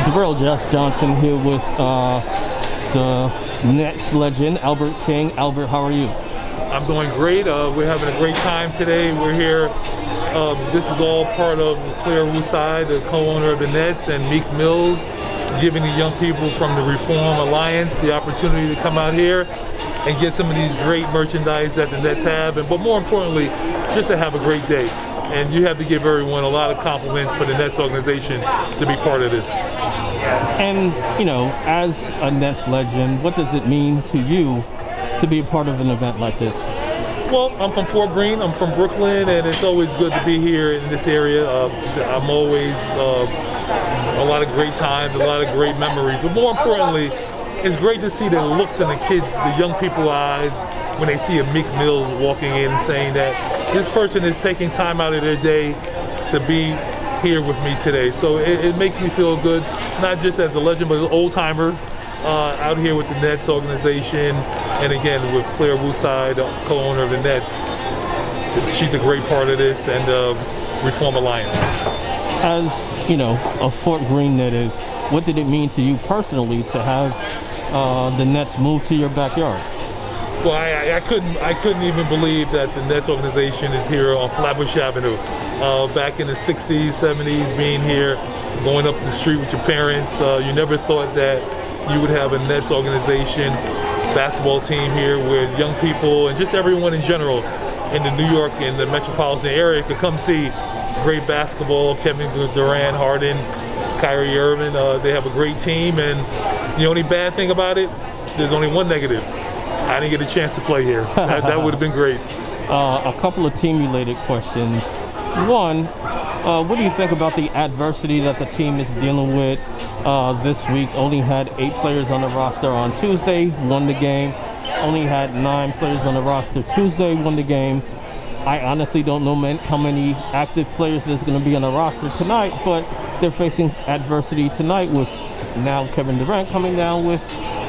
Darrell Josh Johnson here with the Nets legend, Albert King. Albert, how are you? I'm doing great. We're having a great time today. We're here. This is all part of Clara Wu Tsai, the co-owner of the Nets, and Meek Mill, giving the young people from the Reform Alliance the opportunity to come out here and get some of these great merchandise that the Nets have, but more importantly, just to have a great day. And you have to give everyone a lot of compliments for the Nets organization to be part of this. And, you know, as a Nets legend, what does it mean to you to be a part of an event like this? Well, I'm from Fort Greene, I'm from Brooklyn, and it's always good to be here in this area. I'm always a lot of great times, a lot of great memories. But more importantly, it's great to see the looks in the kids, the young people's eyes, when they see a Meek Mill walking in saying that this person is taking time out of their day to be here with me today. So it makes me feel good, not just as a legend, but as an old-timer out here with the Nets organization. And again, with Clara Wu Tsai, the co-owner of the Nets. She's a great part of this, and Reform Alliance. As, you know, a Fort Greene native, what did it mean to you personally to have the Nets move to your backyard? Well, I couldn't even believe that the Nets organization is here on Flatbush Avenue. Back in the 60s, 70s, being here, going up the street with your parents, you never thought that you would have a Nets organization, basketball team here with young people and just everyone in general in the New York and the metropolitan area could come see great basketball. Kevin Durant, Harden, Kyrie Irving, they have a great team, and the only bad thing about it, there's only one negative. I didn't get a chance to play here. That would have been great. A couple of team-related questions. One, what do you think about the adversity that the team is dealing with this week? Only had 8 players on the roster on Tuesday, won the game. Only had 9 players on the roster Tuesday, won the game. I honestly don't know how many active players there's going to be on the roster tonight, but they're facing adversity tonight with now Kevin Durant coming down with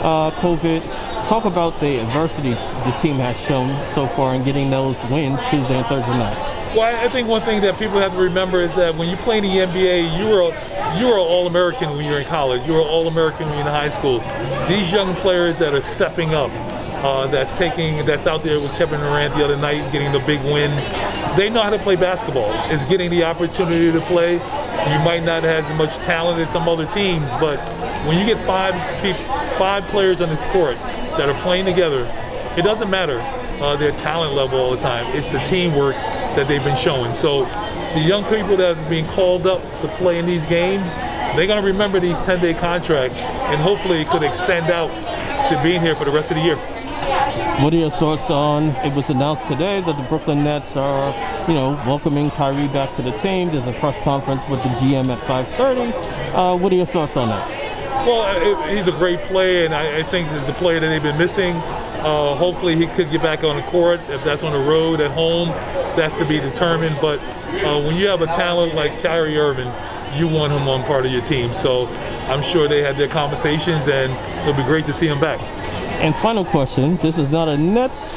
COVID. Talk about the adversity the team has shown so far in getting those wins Tuesday and Thursday night. Well, I think one thing that people have to remember is that when you play in the NBA, you were an All-American when you were in college. You were an All-American when you were in high school. These young players that are stepping up, that's out there with Kevin Durant the other night, getting the big win. They know how to play basketball. It's getting the opportunity to play. You might not have as much talent as some other teams, but when you get 5 players on the court that are playing together, it doesn't matter their talent level all the time. It's the teamwork that they've been showing. So the young people that are being called up to play in these games, they're going to remember these 10-day contracts, and hopefully it could extend out to being here for the rest of the year. What are your thoughts on, it was announced today that the Brooklyn Nets are, you know, welcoming Kyrie back to the team. There's a press conference with the GM at 5:30. What are your thoughts on that? Well, he's a great player, and I think he's a player that they've been missing. Hopefully he could get back on the court. If that's on the road, at home, that's to be determined. But when you have a talent like Kyrie Irving, you want him on part of your team. So I'm sure they had their conversations, and it'll be great to see him back. And final question, this is not a Nets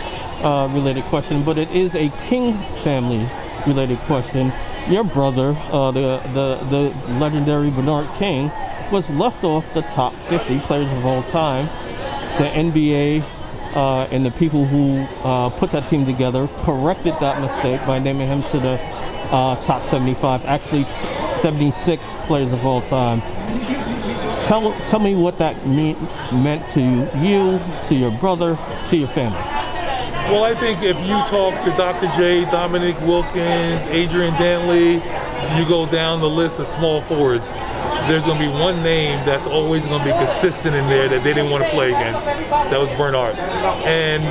related question, but it is a King family related question. Your brother, the legendary Bernard King, was left off the top 50 players of all time. The NBA and the people who put that team together corrected that mistake by naming him to the top 75, actually 76 players of all time. Tell me what that meant to you, to your brother, to your family. Well, I think if you talk to Dr. J, Dominic Wilkins, Adrian Dantley, you go down the list of small forwards, there's going to be one name that's always going to be consistent in there that they didn't want to play against. That was Bernard. And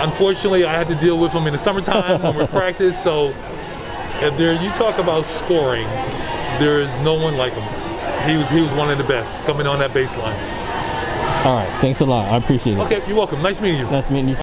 unfortunately, I had to deal with him in the summertime when we practice. So if you talk about scoring, there is no one like him. He was one of the best coming on that baseline. All right, thanks a lot. I appreciate it. Okay, you're welcome. Nice meeting you. Nice meeting you.